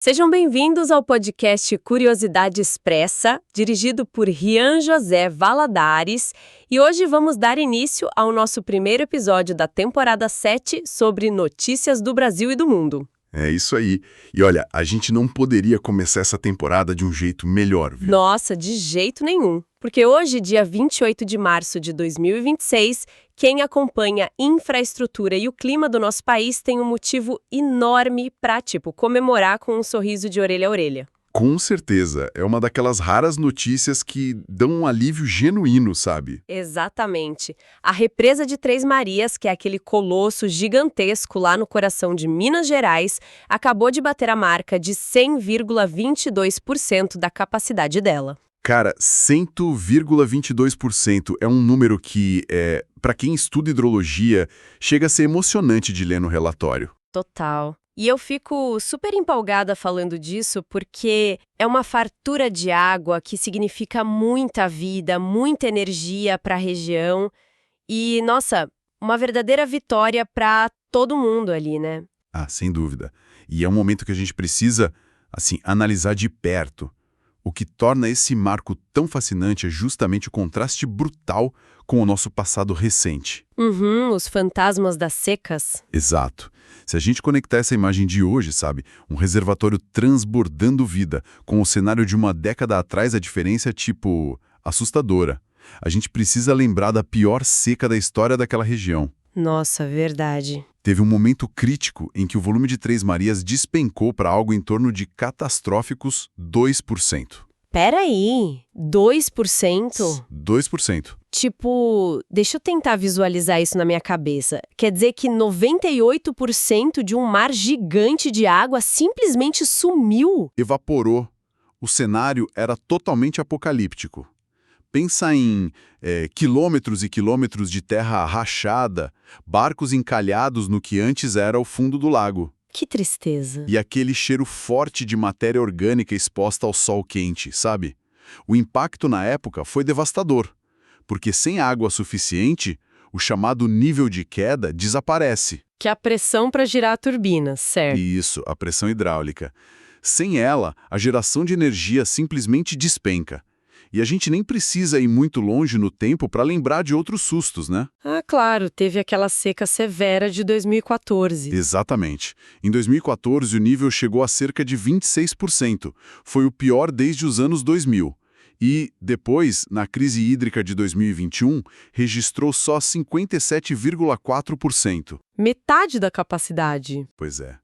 Sejam bem-vindos ao podcast Curiosidade Expressa, dirigido por Rian José Valadares, e hoje vamos dar início ao nosso primeiro episódio da temporada 7 sobre notícias do Brasil e do mundo. É isso aí. E olha, a gente não poderia começar essa temporada de um jeito melhor, viu? Nossa, de jeito nenhum. Porque hoje, dia 28 de março de 2026, quem acompanha infraestrutura e o clima do nosso país tem um motivo enorme para, comemorar com um sorriso de orelha a orelha. Com certeza. É uma daquelas raras notícias que dão um alívio genuíno, sabe? Exatamente. A represa de Três Marias, que é aquele colosso gigantesco lá no coração de Minas Gerais, acabou de bater a marca de 100,22% da capacidade dela. Cara, 100,22% é um número que, para quem estuda hidrologia, chega a ser emocionante de ler no relatório. Total. E eu fico super empolgada falando disso porque é uma fartura de água que significa muita vida, muita energia para a região e, nossa, uma verdadeira vitória para todo mundo ali, né? Ah, sem dúvida. E é um momento que a gente precisa, analisar de perto. O que torna esse marco tão fascinante é justamente o contraste brutal com o nosso passado recente. Os fantasmas das secas. Exato. Se a gente conectar essa imagem de hoje, um reservatório transbordando vida, com o cenário de uma década atrás, a diferença é, assustadora. A gente precisa lembrar da pior seca da história daquela região. Nossa, verdade. Teve um momento crítico em que o volume de Três Marias despencou para algo em torno de catastróficos 2%. Peraí, 2%? 2%. Deixa eu tentar visualizar isso na minha cabeça. Quer dizer que 98% de um mar gigante de água simplesmente sumiu? Evaporou. O cenário era totalmente apocalíptico. Pensa em quilômetros e quilômetros de terra rachada, barcos encalhados no que antes era o fundo do lago. Que tristeza. E aquele cheiro forte de matéria orgânica exposta ao sol quente, sabe? O impacto na época foi devastador, porque sem água suficiente, o chamado nível de queda desaparece. Que é a pressão para girar a turbina, certo? Isso, a pressão hidráulica. Sem ela, a geração de energia simplesmente despenca. E a gente nem precisa ir muito longe no tempo para lembrar de outros sustos, né? Ah, claro, teve aquela seca severa de 2014. Exatamente. Em 2014, o nível chegou a cerca de 26%. Foi o pior desde os anos 2000. E, depois, na crise hídrica de 2021, registrou só 57,4%. Metade da capacidade. Pois é.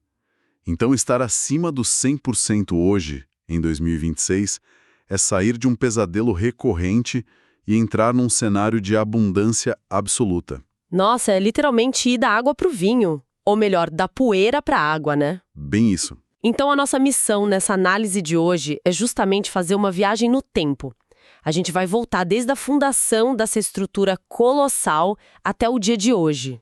Então, estar acima dos 100% hoje, em 2026, é sair de um pesadelo recorrente e entrar num cenário de abundância absoluta. Nossa, é literalmente ir da água pro vinho. Ou melhor, da poeira pra água, né? Bem isso. Então a nossa missão nessa análise de hoje é justamente fazer uma viagem no tempo. A gente vai voltar desde a fundação dessa estrutura colossal até o dia de hoje.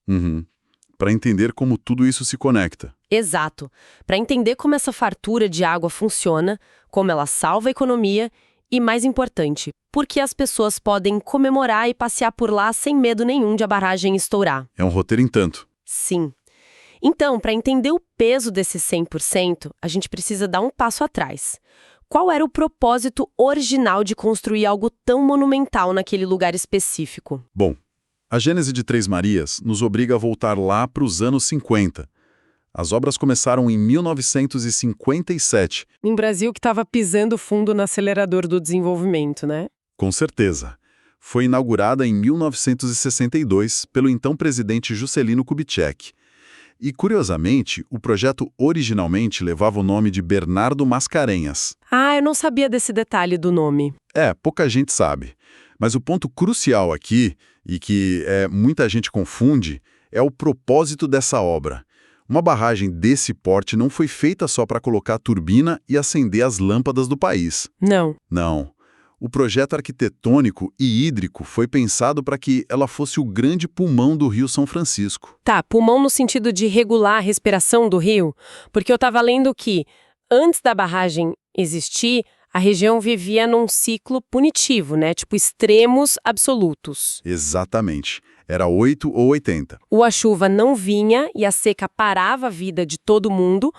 Para entender como tudo isso se conecta. Exato. Para entender como essa fartura de água funciona, como ela salva a economia e, mais importante, por que as pessoas podem comemorar e passear por lá sem medo nenhum de a barragem estourar. É um roteiro em tanto. Sim. Então, para entender o peso desse 100%, a gente precisa dar um passo atrás. Qual era o propósito original de construir algo tão monumental naquele lugar específico? Bom, a gênese de Três Marias nos obriga a voltar lá para os anos 50. As obras começaram em 1957. Em Brasil que estava pisando fundo no acelerador do desenvolvimento, né? Com certeza. Foi inaugurada em 1962 pelo então presidente Juscelino Kubitschek. E, curiosamente, o projeto originalmente levava o nome de Bernardo Mascarenhas. Ah, eu não sabia desse detalhe do nome. Pouca gente sabe. Mas o ponto crucial aqui, e que muita gente confunde, é o propósito dessa obra. Uma barragem desse porte não foi feita só para colocar turbina e acender as lâmpadas do país. Não. Não. O projeto arquitetônico e hídrico foi pensado para que ela fosse o grande pulmão do Rio São Francisco. Tá, pulmão no sentido de regular a respiração do rio? Porque eu estava lendo que, antes da barragem existir, a região vivia num ciclo punitivo, né? Extremos absolutos. Exatamente. Era 8 ou 80. Ou a chuva não vinha e a seca parava a vida de todo mundo,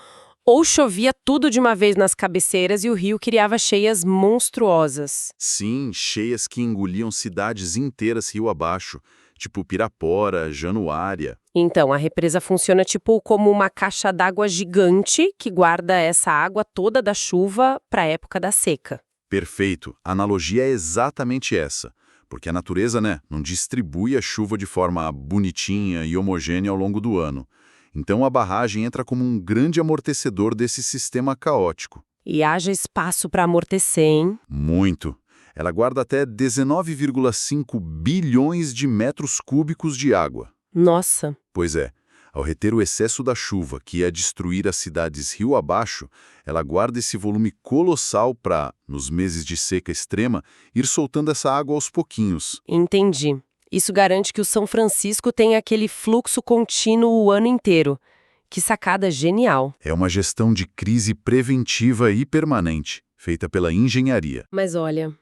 Ou chovia tudo de uma vez nas cabeceiras e o rio criava cheias monstruosas. Sim, cheias que engoliam cidades inteiras rio abaixo, tipo Pirapora, Januária. Então, a represa funciona tipo como uma caixa d'água gigante que guarda essa água toda da chuva para a época da seca. Perfeito, a analogia é exatamente essa. Porque a natureza, né, não distribui a chuva de forma bonitinha e homogênea ao longo do ano. Então a barragem entra como um grande amortecedor desse sistema caótico. E haja espaço para amortecer, hein? Muito. Ela guarda até 19,5 bilhões de metros cúbicos de água. Nossa, Pois é, ao reter o excesso da chuva que ia destruir as cidades rio abaixo, ela guarda esse volume colossal para, nos meses de seca extrema, ir soltando essa água aos pouquinhos. entendi. Isso garante que o São Francisco tenha aquele fluxo contínuo o ano inteiro. Que sacada genial. É uma gestão de crise preventiva e permanente, feita pela engenharia. Mas olha,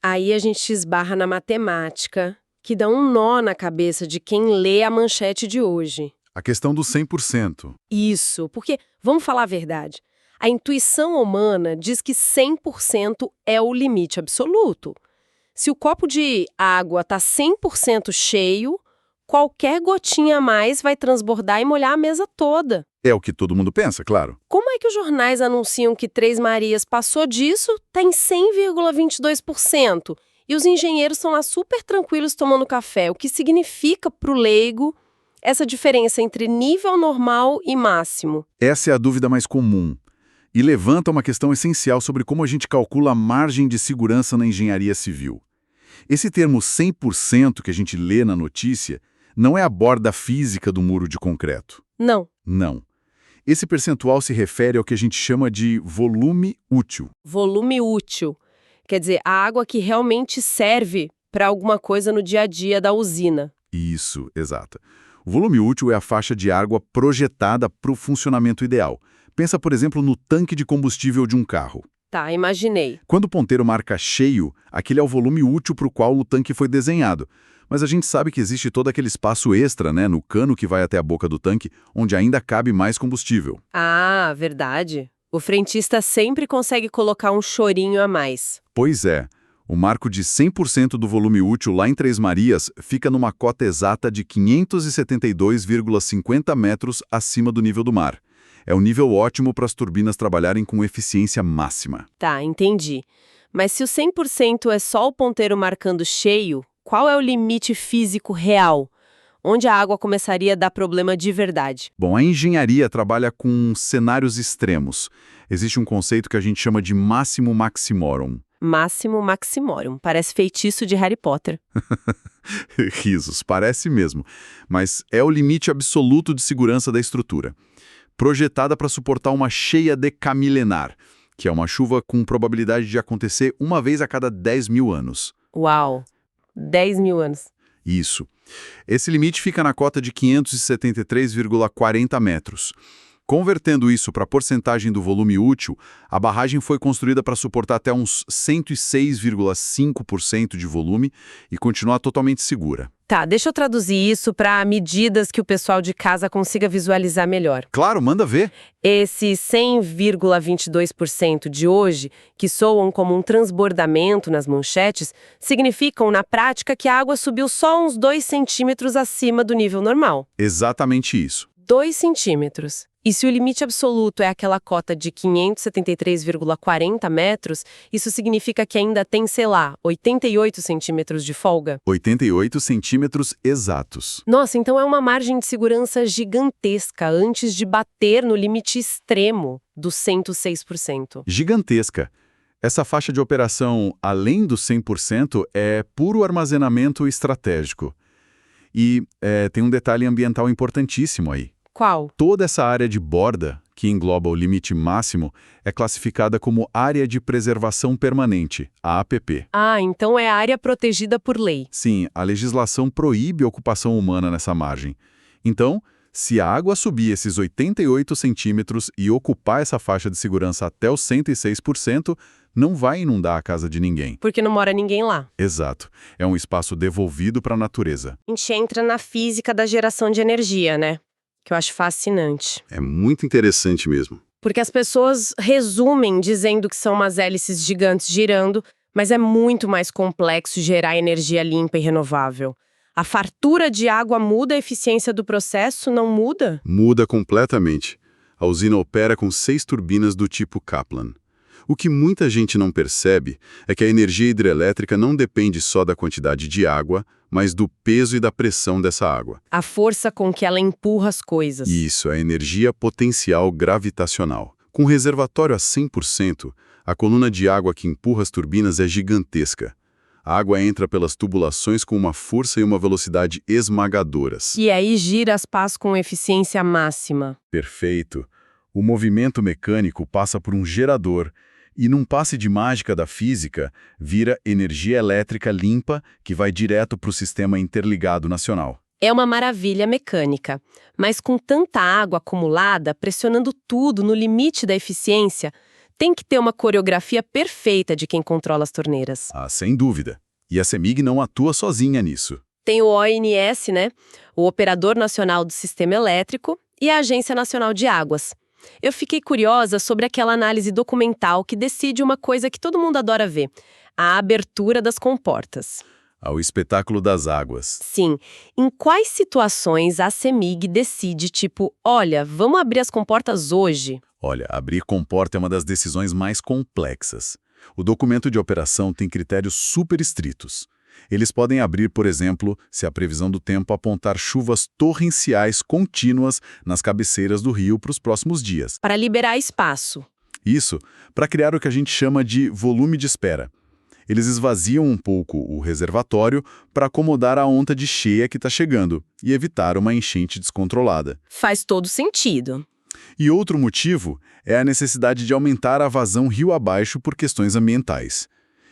aí a gente esbarra na matemática, que dá um nó na cabeça de quem lê a manchete de hoje. A questão do 100%. Isso, porque, vamos falar a verdade, a intuição humana diz que 100% é o limite absoluto. Se o copo de água está 100% cheio, qualquer gotinha a mais vai transbordar e molhar a mesa toda. É o que todo mundo pensa, claro. Como é que os jornais anunciam que Três Marias passou disso, está em 100,22%? E os engenheiros estão lá super tranquilos tomando café, o que significa para o leigo essa diferença entre nível normal e máximo? Essa é a dúvida mais comum. E levanta uma questão essencial sobre como a gente calcula a margem de segurança na engenharia civil. Esse termo 100% que a gente lê na notícia não é a borda física do muro de concreto. Não. Não. Esse percentual se refere ao que a gente chama de volume útil. Volume útil. Quer dizer, a água que realmente serve para alguma coisa no dia a dia da usina. Isso, exato. O volume útil é a faixa de água projetada para o funcionamento ideal. Pensa, por exemplo, no tanque de combustível de um carro. Tá, imaginei. Quando o ponteiro marca cheio, aquele é o volume útil para o qual o tanque foi desenhado. Mas a gente sabe que existe todo aquele espaço extra, né, no cano que vai até a boca do tanque, onde ainda cabe mais combustível. Ah, verdade. O frentista sempre consegue colocar um chorinho a mais. Pois é, o marco de 100% do volume útil lá em Três Marias fica numa cota exata de 572,50 metros acima do nível do mar. É um nível ótimo para as turbinas trabalharem com eficiência máxima. Tá, entendi. Mas se o 100% é só o ponteiro marcando cheio, qual é o limite físico real? Onde a água começaria a dar problema de verdade? Bom, a engenharia trabalha com cenários extremos. Existe um conceito que a gente chama de máximo maximorum. Máximo maximorum. Parece feitiço de Harry Potter. Risos, parece mesmo. Mas é o limite absoluto de segurança da estrutura. Projetada para suportar uma cheia decamilenar, que é uma chuva com probabilidade de acontecer uma vez a cada 10 mil anos. Uau! 10 mil anos. Isso. Esse limite fica na cota de 573,40 metros. Convertendo isso para a porcentagem do volume útil, a barragem foi construída para suportar até uns 106,5% de volume e continuar totalmente segura. Tá, deixa eu traduzir isso para medidas que o pessoal de casa consiga visualizar melhor. Claro, manda ver. Esse 100,22% de hoje, que soam como um transbordamento nas manchetes, significam, na prática, que a água subiu só uns 2 centímetros acima do nível normal. Exatamente isso. 2 centímetros. E se o limite absoluto é aquela cota de 573,40 metros, isso significa que ainda tem, sei lá, 88 centímetros de folga? 88 centímetros exatos. Nossa, então é uma margem de segurança gigantesca antes de bater no limite extremo dos 106%. Gigantesca. Essa faixa de operação, além do 100%, é puro armazenamento estratégico. E tem um detalhe ambiental importantíssimo aí. Qual? Toda essa área de borda, que engloba o limite máximo, é classificada como Área de Preservação Permanente, a APP. Ah, então é área protegida por lei. Sim, a legislação proíbe a ocupação humana nessa margem. Então, se a água subir esses 88 centímetros e ocupar essa faixa de segurança até os 106%, não vai inundar a casa de ninguém. Porque não mora ninguém lá. Exato. É um espaço devolvido para a natureza. A gente entra na física da geração de energia, né? Que eu acho fascinante. É muito interessante mesmo. Porque as pessoas resumem dizendo que são umas hélices gigantes girando, mas é muito mais complexo gerar energia limpa e renovável. A fartura de água muda a eficiência do processo, não muda? Muda completamente. A usina opera com 6 turbinas do tipo Kaplan. O que muita gente não percebe é que a energia hidrelétrica não depende só da quantidade de água, mas do peso e da pressão dessa água. A força com que ela empurra as coisas. Isso, a energia potencial gravitacional. Com o reservatório a 100%, a coluna de água que empurra as turbinas é gigantesca. A água entra pelas tubulações com uma força e uma velocidade esmagadoras. E aí gira as pás com eficiência máxima. Perfeito. O movimento mecânico passa por um gerador e, num passe de mágica da física, vira energia elétrica limpa que vai direto para o sistema interligado nacional. É uma maravilha mecânica, mas com tanta água acumulada, pressionando tudo no limite da eficiência, tem que ter uma coreografia perfeita de quem controla as torneiras. Ah, sem dúvida. E a CEMIG não atua sozinha nisso. Tem o ONS, né? O Operador Nacional do Sistema Elétrico, e a Agência Nacional de Águas. Eu fiquei curiosa sobre aquela análise documental que decide uma coisa que todo mundo adora ver: a abertura das comportas. Ao espetáculo das águas. Sim. Em quais situações a CEMIG decide, tipo, olha, vamos abrir as comportas hoje? Olha, abrir comporta é uma das decisões mais complexas. O documento de operação tem critérios super estritos. Eles podem abrir, por exemplo, se a previsão do tempo apontar chuvas torrenciais contínuas nas cabeceiras do rio para os próximos dias. Para liberar espaço. Isso, para criar o que a gente chama de volume de espera. Eles esvaziam um pouco o reservatório para acomodar a onda de cheia que está chegando e evitar uma enchente descontrolada. Faz todo sentido. E outro motivo é a necessidade de aumentar a vazão rio abaixo por questões ambientais.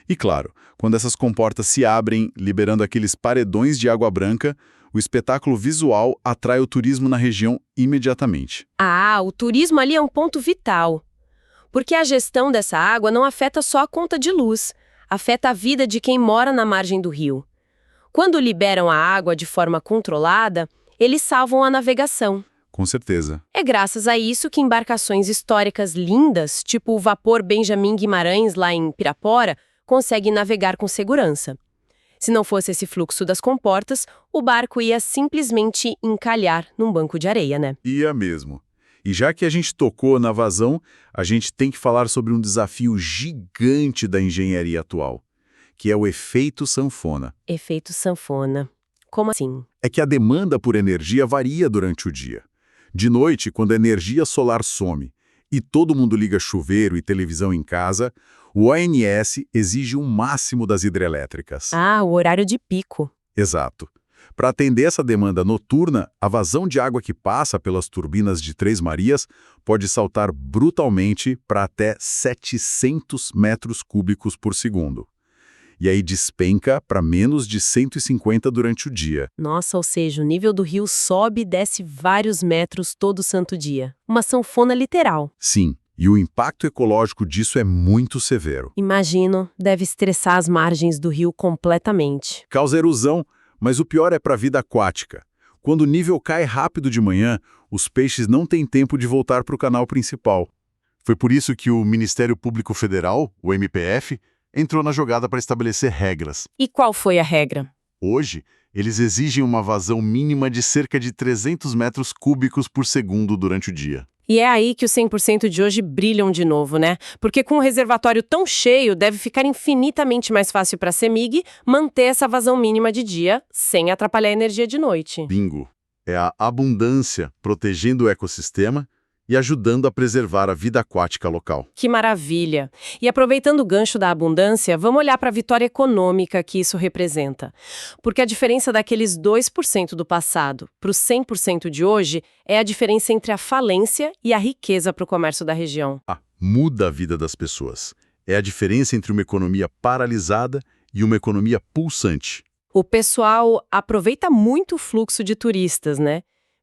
E claro, quando essas comportas se abrem, liberando aqueles paredões de água branca, o espetáculo visual atrai o turismo na região imediatamente. Ah, o turismo ali é um ponto vital. Porque a gestão dessa água não afeta só a conta de luz, afeta a vida de quem mora na margem do rio. Quando liberam a água de forma controlada, eles salvam a navegação. Com certeza. É graças a isso que embarcações históricas lindas, tipo o vapor Benjamin Guimarães lá em Pirapora, conseguem navegar com segurança. Se não fosse esse fluxo das comportas, o barco ia simplesmente encalhar num banco de areia, né? Ia mesmo. E já que a gente tocou na vazão, a gente tem que falar sobre um desafio gigante da engenharia atual, que é o efeito sanfona. Efeito sanfona. Como assim? É que a demanda por energia varia durante o dia. De noite, quando a energia solar some e todo mundo liga chuveiro e televisão em casa, o ONS exige um máximo das hidrelétricas. Ah, o horário de pico. Exato. Para atender essa demanda noturna, a vazão de água que passa pelas turbinas de Três Marias pode saltar brutalmente para até 700 metros cúbicos por segundo. E aí despenca para menos de 150 durante o dia. Nossa, ou seja, o nível do rio sobe e desce vários metros todo santo dia. Uma sanfona literal. Sim, e o impacto ecológico disso é muito severo. Imagino, deve estressar as margens do rio completamente. Causa erosão, mas o pior é para a vida aquática. Quando o nível cai rápido de manhã, os peixes não têm tempo de voltar para o canal principal. Foi por isso que o Ministério Público Federal, o MPF, entrou na jogada para estabelecer regras. E qual foi a regra? Hoje, eles exigem uma vazão mínima de cerca de 300 metros cúbicos por segundo durante o dia. E é aí que os 100% de hoje brilham de novo, né? Porque com um reservatório tão cheio, deve ficar infinitamente mais fácil para a CEMIG manter essa vazão mínima de dia, sem atrapalhar a energia de noite. Bingo! É a abundância protegendo o ecossistema e ajudando a preservar a vida aquática local. Que maravilha! E aproveitando o gancho da abundância, vamos olhar para a vitória econômica que isso representa. Porque a diferença daqueles 2% do passado para os 100% de hoje é a diferença entre a falência e a riqueza para o comércio da região. Muda a vida das pessoas. É a diferença entre uma economia paralisada e uma economia pulsante. O pessoal aproveita muito o fluxo de turistas, né?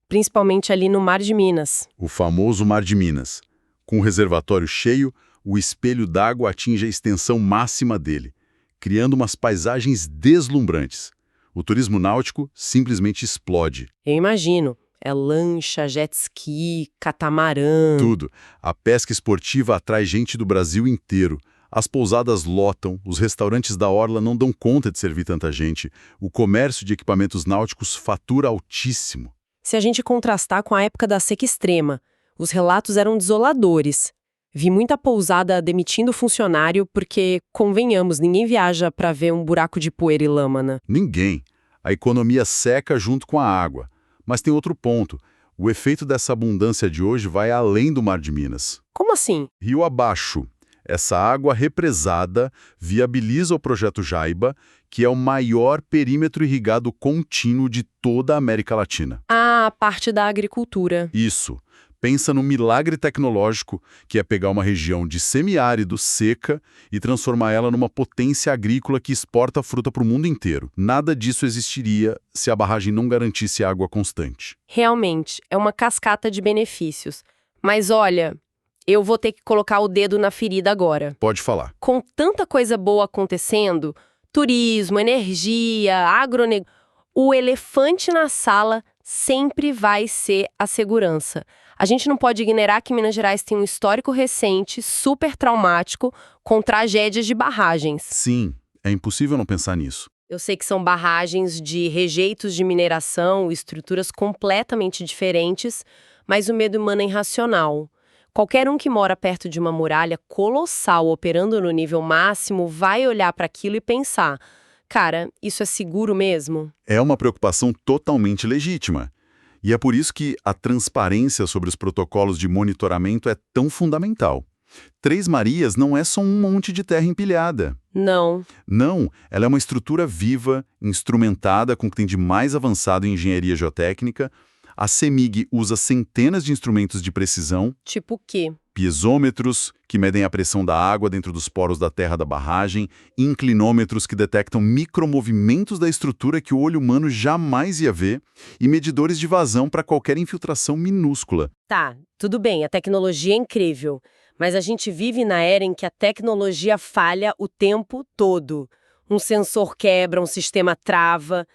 Principalmente ali no Mar de Minas. O famoso Mar de Minas. Com o reservatório cheio, o espelho d'água atinge a extensão máxima dele, criando umas paisagens deslumbrantes. O turismo náutico simplesmente explode. Eu imagino. É lancha, jet ski, catamarã. Tudo. A pesca esportiva atrai gente do Brasil inteiro. As pousadas lotam, os restaurantes da orla não dão conta de servir tanta gente. O comércio de equipamentos náuticos fatura altíssimo. Se a gente contrastar com a época da seca extrema, os relatos eram desoladores. Vi muita pousada demitindo funcionário porque, convenhamos, ninguém viaja para ver um buraco de poeira e lama, né? Ninguém. A economia seca junto com a água. Mas tem outro ponto. O efeito dessa abundância de hoje vai além do Mar de Minas. Como assim? Rio abaixo. Essa água represada viabiliza o Projeto Jaiba, que é o maior perímetro irrigado contínuo de toda a América Latina. Ah, a parte da agricultura. Isso. Pensa no milagre tecnológico, que é pegar uma região de semiárido, seca, e transformar ela numa potência agrícola que exporta fruta para o mundo inteiro. Nada disso existiria se a barragem não garantisse água constante. Realmente, é uma cascata de benefícios. Mas olha, eu vou ter que colocar o dedo na ferida agora. Pode falar. Com tanta coisa boa acontecendo, turismo, energia, agronegócio, o elefante na sala sempre vai ser a segurança. A gente não pode ignorar que Minas Gerais tem um histórico recente, super traumático, com tragédias de barragens. Sim, é impossível não pensar nisso. Eu sei que são barragens de rejeitos de mineração, estruturas completamente diferentes, mas o medo humano é irracional. Qualquer um que mora perto de uma muralha colossal operando no nível máximo vai olhar para aquilo e pensar: cara, isso é seguro mesmo? É uma preocupação totalmente legítima. E é por isso que a transparência sobre os protocolos de monitoramento é tão fundamental. Três Marias não é só um monte de terra empilhada. Não. Não, ela é uma estrutura viva, instrumentada com o que tem de mais avançado em engenharia geotécnica. A CEMIG usa centenas de instrumentos de precisão. Tipo o quê? Piezômetros, que medem a pressão da água dentro dos poros da terra da barragem, inclinômetros que detectam micromovimentos da estrutura que o olho humano jamais ia ver, e medidores de vazão para qualquer infiltração minúscula. Tá, tudo bem, a tecnologia é incrível, mas a gente vive na era em que a tecnologia falha o tempo todo. Um sensor quebra, um sistema trava.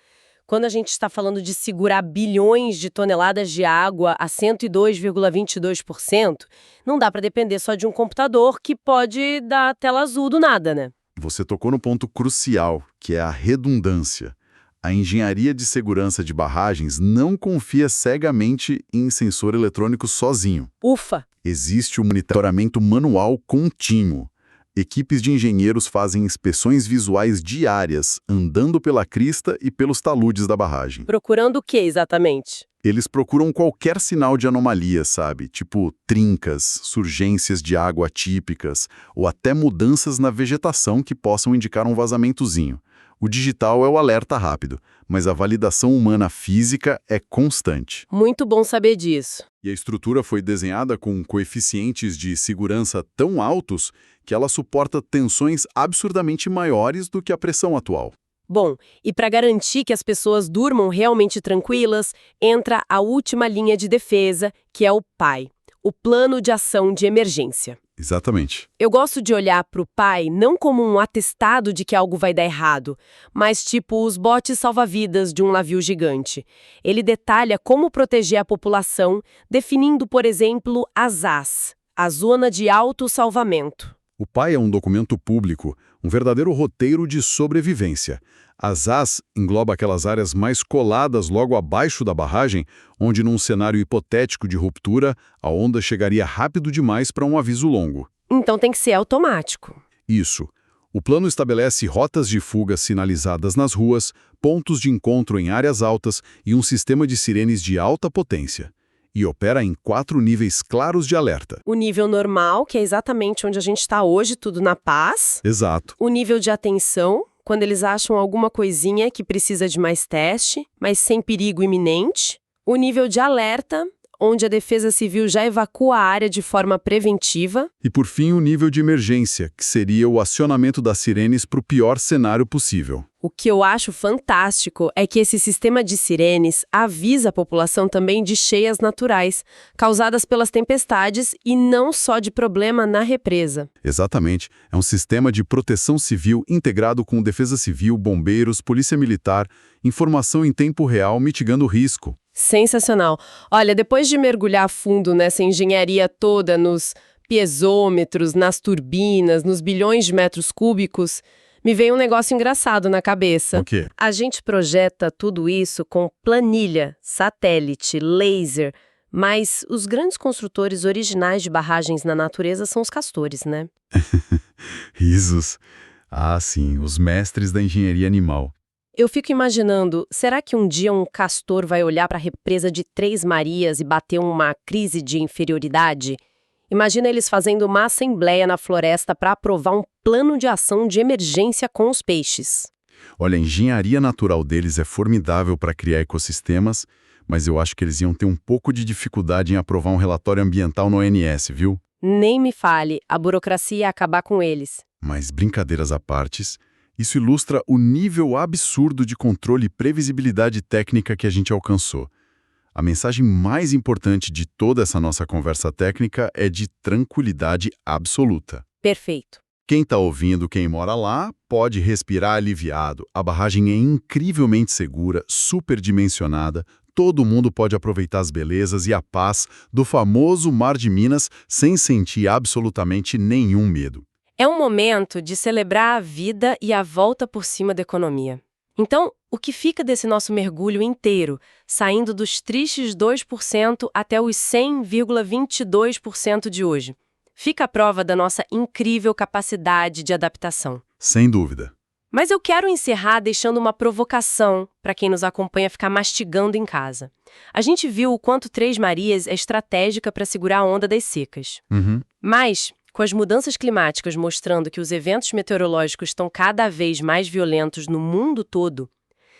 Quando a gente está falando de segurar bilhões de toneladas de água a 102,22%, não dá para depender só de um computador que pode dar tela azul do nada, né? Você tocou no ponto crucial, que é a redundância. A engenharia de segurança de barragens não confia cegamente em sensor eletrônico sozinho. Ufa! Existe o monitoramento manual contínuo. Equipes de engenheiros fazem inspeções visuais diárias, andando pela crista e pelos taludes da barragem. Procurando o que exatamente? Eles procuram qualquer sinal de anomalia, sabe? Tipo trincas, surgências de água atípicas ou até mudanças na vegetação que possam indicar um vazamentozinho. O digital é o alerta rápido, mas a validação humana física é constante. Muito bom saber disso. E a estrutura foi desenhada com coeficientes de segurança tão altos que ela suporta tensões absurdamente maiores do que a pressão atual. Bom, e para garantir que as pessoas durmam realmente tranquilas, entra a última linha de defesa, que é o PAI, o Plano de Ação de Emergência. Exatamente. Eu gosto de olhar para o PAI não como um atestado de que algo vai dar errado, mas tipo os botes salva-vidas de um navio gigante. Ele detalha como proteger a população, definindo, por exemplo, a ZAS, a Zona de Autossalvamento. O PAI é um documento público, um verdadeiro roteiro de sobrevivência. A ZAS engloba aquelas áreas mais coladas logo abaixo da barragem, onde num cenário hipotético de ruptura, a onda chegaria rápido demais para um aviso longo. Então tem que ser automático. Isso. O plano estabelece rotas de fuga sinalizadas nas ruas, pontos de encontro em áreas altas e um sistema de sirenes de alta potência. E opera em 4 níveis claros de alerta. O nível normal, que é exatamente onde a gente está hoje, tudo na paz. Exato. O nível de atenção, quando eles acham alguma coisinha que precisa de mais teste, mas sem perigo iminente. O nível de alerta, onde a Defesa Civil já evacua a área de forma preventiva. E por fim, o nível de emergência, que seria o acionamento das sirenes para o pior cenário possível. O que eu acho fantástico é que esse sistema de sirenes avisa a população também de cheias naturais, causadas pelas tempestades e não só de problema na represa. Exatamente. É um sistema de proteção civil integrado com defesa civil, bombeiros, polícia militar, informação em tempo real mitigando o risco. Sensacional. Olha, depois de mergulhar a fundo nessa engenharia toda, nos piezômetros, nas turbinas, nos bilhões de metros cúbicos, me veio um negócio engraçado na cabeça. O quê? A gente projeta tudo isso com planilha, satélite, laser, mas os grandes construtores originais de barragens na natureza são os castores, né? Risos. Ah, sim, os mestres da engenharia animal. Eu fico imaginando, será que um dia um castor vai olhar para a represa de Três Marias e bater uma crise de inferioridade? Imagina eles fazendo uma assembleia na floresta para aprovar um plano de ação de emergência com os peixes. Olha, a engenharia natural deles é formidável para criar ecossistemas, mas eu acho que eles iam ter um pouco de dificuldade em aprovar um relatório ambiental no ONS, viu? Nem me fale, a burocracia ia acabar com eles. Mas, brincadeiras à partes, isso ilustra o nível absurdo de controle e previsibilidade técnica que a gente alcançou. A mensagem mais importante de toda essa nossa conversa técnica é de tranquilidade absoluta. Perfeito. Quem está ouvindo, quem mora lá, pode respirar aliviado. A barragem é incrivelmente segura, superdimensionada, todo mundo pode aproveitar as belezas e a paz do famoso Mar de Minas sem sentir absolutamente nenhum medo. É um momento de celebrar a vida e a volta por cima da economia. Então, o que fica desse nosso mergulho inteiro, saindo dos tristes 2% até os 100,22% de hoje? Fica a prova da nossa incrível capacidade de adaptação. Sem dúvida. Mas eu quero encerrar deixando uma provocação para quem nos acompanha ficar mastigando em casa. A gente viu o quanto Três Marias é estratégica para segurar a onda das secas. Mas, com as mudanças climáticas mostrando que os eventos meteorológicos estão cada vez mais violentos no mundo todo,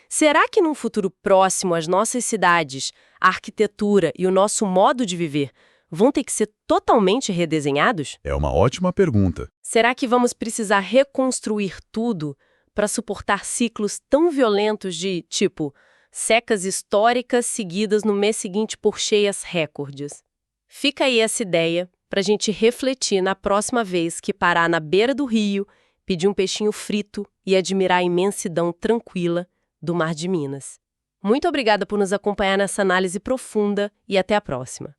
será que num futuro próximo as nossas cidades, a arquitetura e o nosso modo de viver vão ter que ser totalmente redesenhados? É uma ótima pergunta. Será que vamos precisar reconstruir tudo para suportar ciclos tão violentos de, tipo, secas históricas seguidas no mês seguinte por cheias recordes? Fica aí essa ideia para a gente refletir na próxima vez que parar na beira do rio, pedir um peixinho frito e admirar a imensidão tranquila do Mar de Minas. Muito obrigada por nos acompanhar nessa análise profunda e até a próxima.